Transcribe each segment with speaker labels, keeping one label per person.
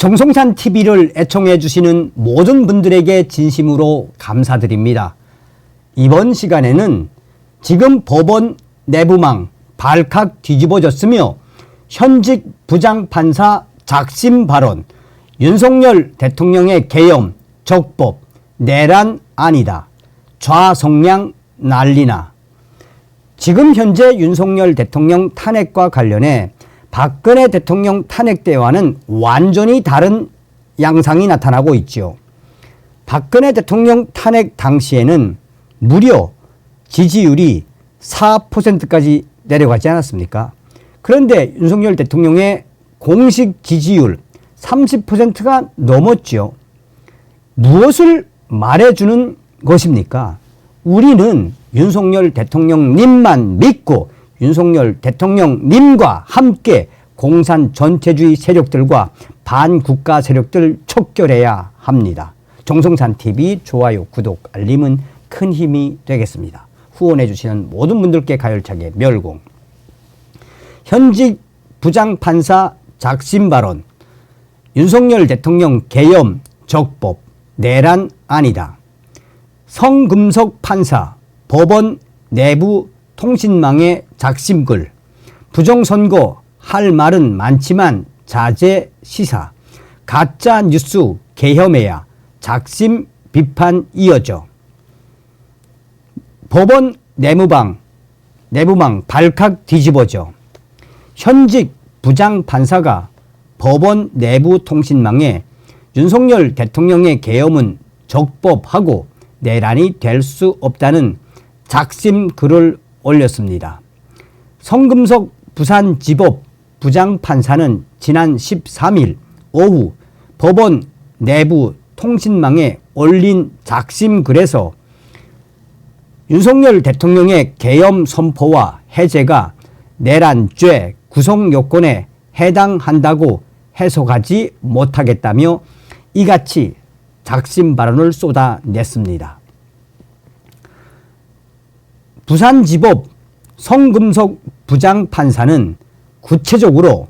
Speaker 1: 정성산 TV를 애청해 주시는 모든 분들에게 진심으로 감사드립니다. 이번 시간에는 지금 법원 내부망 발칵 뒤집어졌으며 현직 부장판사 작심 발언, 윤석열 대통령의 계엄, 적법, 내란 아니다, 좌성량 난리나. 지금 현재 윤석열 대통령 탄핵과 관련해 박근혜 대통령 탄핵 때와는 완전히 다른 양상이 나타나고 있죠. 박근혜 대통령 탄핵 당시에는 무려 지지율이 4%까지 내려가지 않았습니까? 그런데 윤석열 대통령의 공식 지지율 30%가 넘었죠. 무엇을 말해주는 것입니까? 우리는 윤석열 대통령님만 믿고 윤석열 대통령님과 함께 공산 전체주의 세력들과 반국가 세력들을 척결해야 합니다. 정성산TV 좋아요, 구독, 알림은 큰 힘이 되겠습니다. 후원해 주시는 모든 분들께 가열차게 멸공. 현직 부장판사 작심 발언, 윤석열 대통령 계엄, 적법, 내란 아니다. 성금석 판사, 법원 내부 통신망의 작심글, 부정선거 할 말은 많지만 자제 시사, 가짜 뉴스 계엄해야 작심 비판 이어져. 법원 내부망 발칵 뒤집어져. 현직 부장판사가 법원 내부 통신망에 윤석열 대통령의 계엄은 적법하고 내란이 될 수 없다는 작심 글을 올렸습니다. 성금석 부산지법 부장판사는 지난 13일 오후 법원 내부 통신망에 올린 작심 글에서 윤석열 대통령의 계엄 선포와 해제가 내란죄 구성 요건에 해당한다고 해석하지 못하겠다며 이같이 작심 발언을 쏟아냈습니다. 부산지법 성금석 부장판사는 구체적으로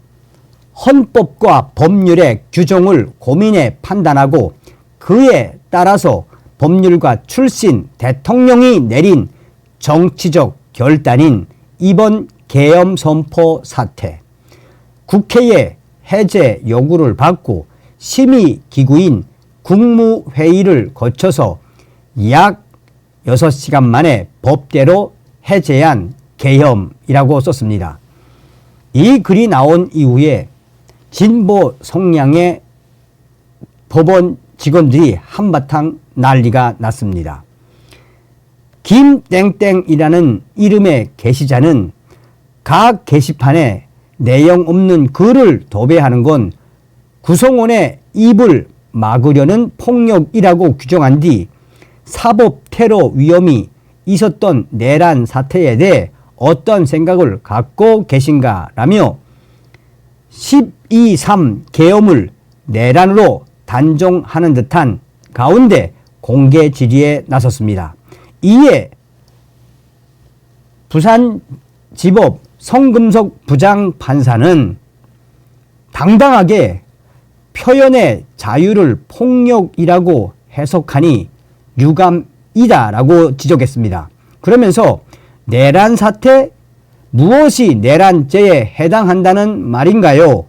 Speaker 1: 헌법과 법률의 규정을 고민해 판단하고 그에 따라서 법률가 출신 대통령이 내린 정치적 결단인 이번 계엄 선포 사태, 국회의 해제 요구를 받고 심의기구인 국무회의를 거쳐서 약 6시간 만에 법대로 해제한 계엄이라고 썼습니다. 이 글이 나온 이후에 진보 성향의 법원 직원들이 한바탕 난리가 났습니다. 김땡땡이라는 이름의 게시자는 각 게시판에 내용 없는 글을 도배하는 건 구성원의 입을 막으려는 폭력이라고 규정한 뒤 사법 테러 위험이 있었던 내란 사태에 대해 어떤 생각을 갖고 계신가라며 12.3 계엄을 내란으로 단정하는 듯한 가운데 공개 질의에 나섰습니다. 이에 부산지법 성금석 부장판사는 당당하게 표현의 자유를 폭력이라고 해석하니 유감이다라고 지적했습니다. 그러면서 내란 사태, 무엇이 내란죄에 해당한다는 말인가요?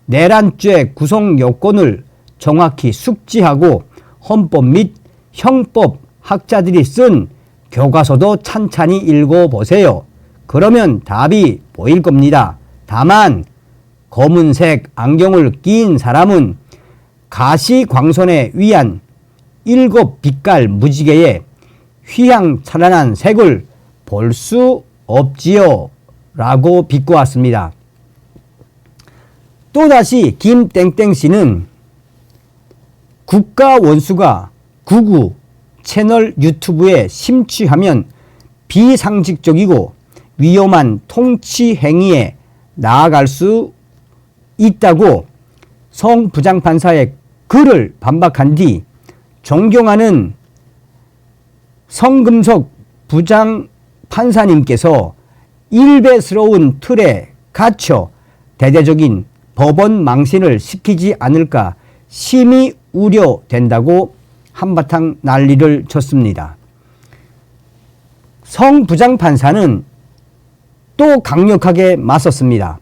Speaker 1: 내란죄 구성 요건을 정확히 숙지하고 헌법 및 형법 학자들이 쓴 교과서도 찬찬히 읽어보세요. 그러면 답이 보일 겁니다. 다만 검은색 안경을 낀 사람은 가시광선에 위한 7빛깔 무지개의 휘황찬란한 색을 볼 수 없지요 라고 비꼬았습니다. 또다시 김땡땡씨는 국가원수가 구구 채널 유튜브에 심취하면 비상식적이고 위험한 통치 행위에 나아갈 수 있다고 성 부장판사의 글을 반박한 뒤 존경하는 성금석 부장판사님께서 일베스러운 틀에 갇혀 대대적인 법원 망신을 시키지 않을까 심히 우려된다고 한바탕 난리를 쳤습니다. 성 부장판사는 또 강력하게 맞섰습니다.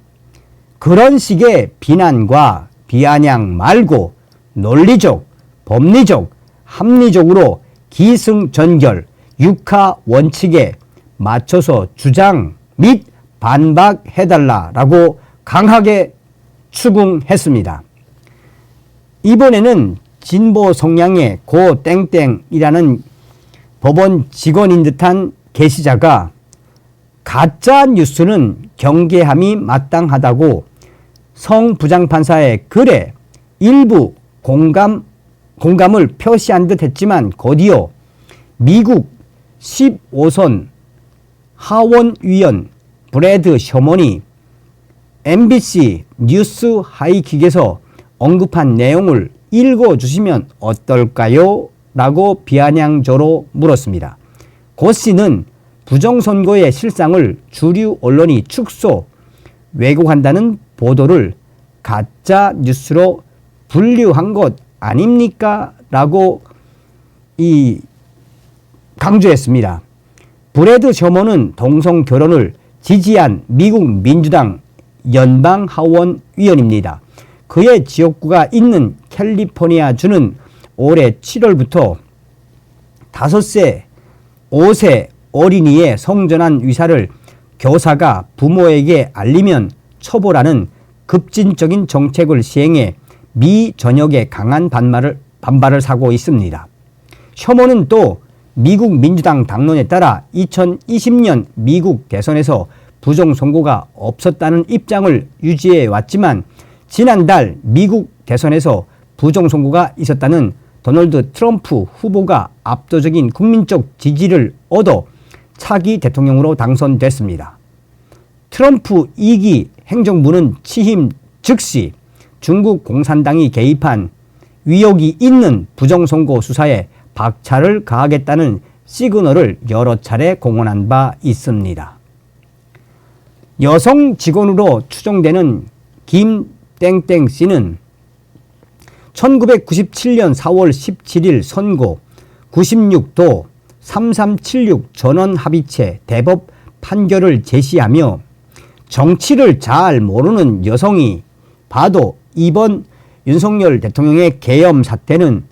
Speaker 1: 그런 식의 비난과 비아냥 말고 논리적, 법리적, 합리적으로 기승전결, 육하 원칙에 맞춰서 주장 및 반박해달라라고 강하게 추궁했습니다. 이번에는 진보 성향의 고 땡땡이라는 법원 직원인 듯한 게시자가 가짜 뉴스는 경계함이 마땅하다고 성 부장판사의 글에 일부 공감을 표시한 듯 했지만 곧이어 미국 15선 하원위원 브래드 셔먼이 MBC 뉴스 하이킥에서 언급한 내용을 읽어주시면 어떨까요? 라고 비아냥조로 물었습니다. 고 씨는 부정선거의 실상을 주류 언론이 축소, 왜곡한다는 보도를 가짜 뉴스로 분류한 것 아닙니까? 라고 강조했습니다. 브래드 셔먼은 동성 결혼을 지지한 미국 민주당 연방하원의원입니다. 그의 지역구가 있는 캘리포니아주는 올해 7월부터 5세, 5세 어린이의 성전환 의사를 교사가 부모에게 알리면 처벌하는 급진적인 정책을 시행해 미 전역에 강한 반발을 사고 있습니다. 셔먼은 또 미국 민주당 당론에 따라 2020년 미국 대선에서 부정선거가 없었다는 입장을 유지해 왔지만 지난달 미국 대선에서 부정선거가 있었다는 도널드 트럼프 후보가 압도적인 국민적 지지를 얻어 차기 대통령으로 당선됐습니다. 트럼프 2기 행정부는 취임 즉시 중국 공산당이 개입한 위력이 있는 부정선거 수사에 박차를 가하겠다는 시그널을 여러 차례 공언한 바 있습니다. 여성 직원으로 추정되는 김땡땡 씨는 1997년 4월 17일 선고 96도 3376 전원합의체 대법 판결을 제시하며 정치를 잘 모르는 여성이 봐도 이번 윤석열 대통령의 계엄 사태는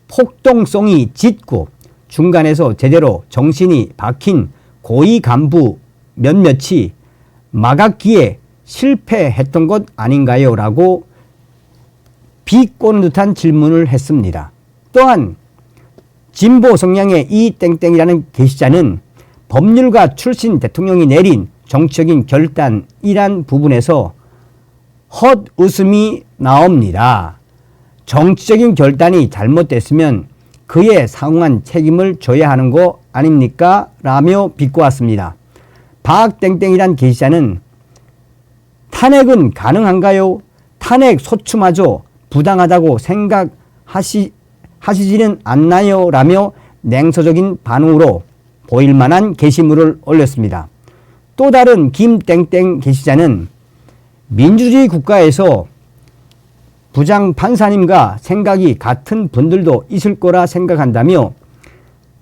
Speaker 1: 폭동성이 짙고 중간에서 제대로 정신이 박힌 고위 간부 몇몇이 막았기에 실패했던 것 아닌가요? 라고 비꼬는 듯한 질문을 했습니다. 또한 진보 성향의 이 땡땡이라는 게시자는 법률가 출신 대통령이 내린 정치적인 결단이란 부분에서 헛웃음이 나옵니다. 정치적인 결단이 잘못됐으면 그에 상응한 책임을 져야 하는 거 아닙니까? 라며 비꼬았습니다. 박땡땡이란 게시자는 탄핵은 가능한가요? 탄핵 소추마저 부당하다고 생각하시지는 않나요? 라며 냉소적인 반응으로 보일만한 게시물을 올렸습니다. 또 다른 김땡땡 게시자는 민주주의 국가에서 부장판사님과 생각이 같은 분들도 있을 거라 생각한다며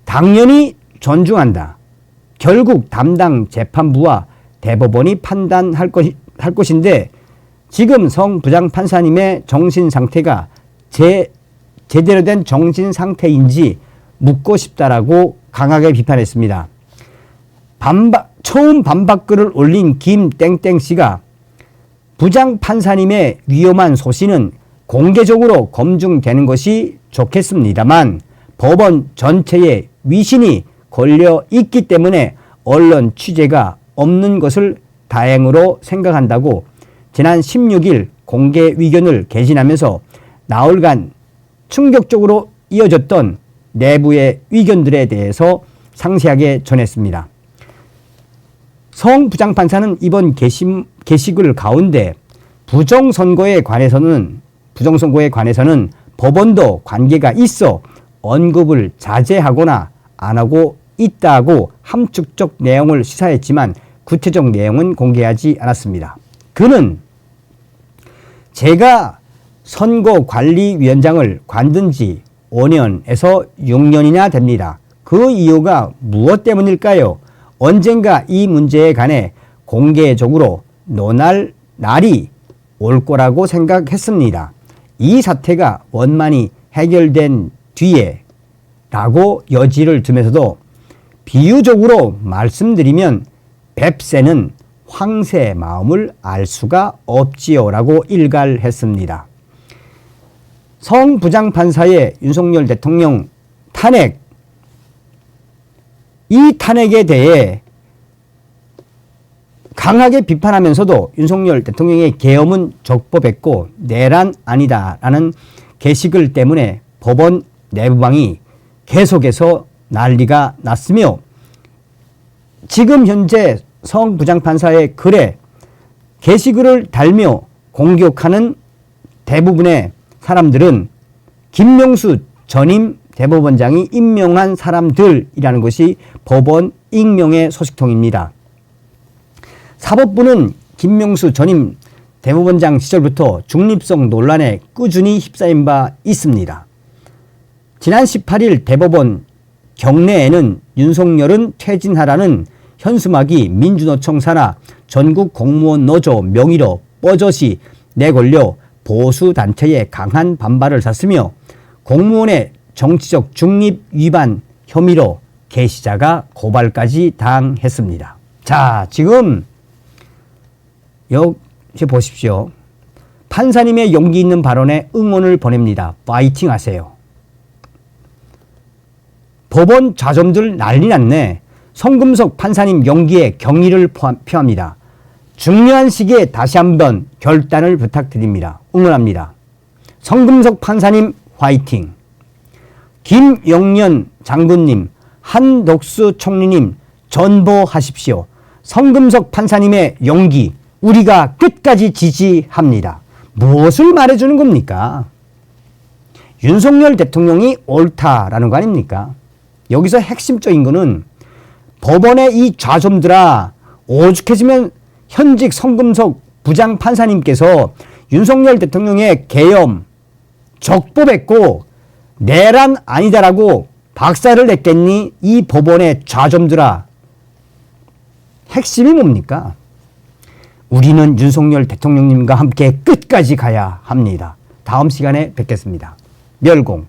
Speaker 1: 당연히 존중한다. 결국 담당 재판부와 대법원이 판단할 것인데 지금 성 부장판사님의 정신상태가 제대로 된 정신상태인지 묻고 싶다라고 강하게 비판했습니다. 처음 반박글을 올린 김땡땡씨가 부장판사님의 위험한 소신은 공개적으로 검증되는 것이 좋겠습니다만 법원 전체에 위신이 걸려 있기 때문에 언론 취재가 없는 것을 다행으로 생각한다고 지난 16일 공개 의견을 개진하면서 나흘간 충격적으로 이어졌던 내부의 의견들에 대해서 상세하게 전했습니다. 성 부장판사는 이번 게시글 가운데 부정선거에 관해서는 법원도 관계가 있어 언급을 자제하거나 안 하고 있다고 함축적 내용을 시사했지만 구체적 내용은 공개하지 않았습니다. 그는 제가 선거관리위원장을 관둔 지 5년에서 6년이나 됩니다. 그 이유가 무엇 때문일까요? 언젠가 이 문제에 관해 공개적으로 논할 날이 올 거라고 생각했습니다. 이 사태가 원만히 해결된 뒤에 라고 여지를 두면서도 비유적으로 말씀드리면 뱁새는 황새의 마음을 알 수가 없지요 라고 일갈했습니다. 성부장판사의 윤석열 대통령 탄핵, 이 탄핵에 대해 강하게 비판하면서도 윤석열 대통령의 계엄은 적법했고 내란 아니다라는 게시글 때문에 법원 내부방이 계속해서 난리가 났으며, 지금 현재 성부장판사의 글에 게시글을 달며 공격하는 대부분의 사람들은 김명수 전임 대법원장이 임명한 사람들이라는 것이 법원 익명의 소식통입니다. 사법부는 김명수 전임 대법원장 시절부터 중립성 논란에 꾸준히 휩싸인 바 있습니다. 지난 18일 대법원 경내에는 윤석열은 퇴진하라는 현수막이 민주노총 산하 전국공무원 노조 명의로 뻐젓이 내걸려 보수단체의 강한 반발을 샀으며 공무원의 정치적 중립 위반 혐의로 게시자가 고발까지 당했습니다. 자, 지금 여기 보십시오. 판사님의 용기 있는 발언에 응원을 보냅니다. 파이팅 하세요. 법원 좌점들 난리 났네. 성금석 판사님 용기에 경의를 표합니다. 중요한 시기에 다시 한번 결단을 부탁드립니다. 응원합니다. 성금석 판사님 화이팅. 김영년 장군님, 한덕수 총리님 전보하십시오. 성금석 판사님의 용기 우리가 끝까지 지지합니다. 무엇을 말해주는 겁니까? 윤석열 대통령이 옳다라는 거 아닙니까? 여기서 핵심적인 거는 법원의 이 좌좀들아, 오죽해지면 현직 성금석 부장판사님께서 윤석열 대통령의 계엄 적법했고 내란 아니다라고 박살을 냈겠니? 이 법원의 좌좀들아. 핵심이 뭡니까? 우리는 윤석열 대통령님과 함께 끝까지 가야 합니다. 다음 시간에 뵙겠습니다. 멸공.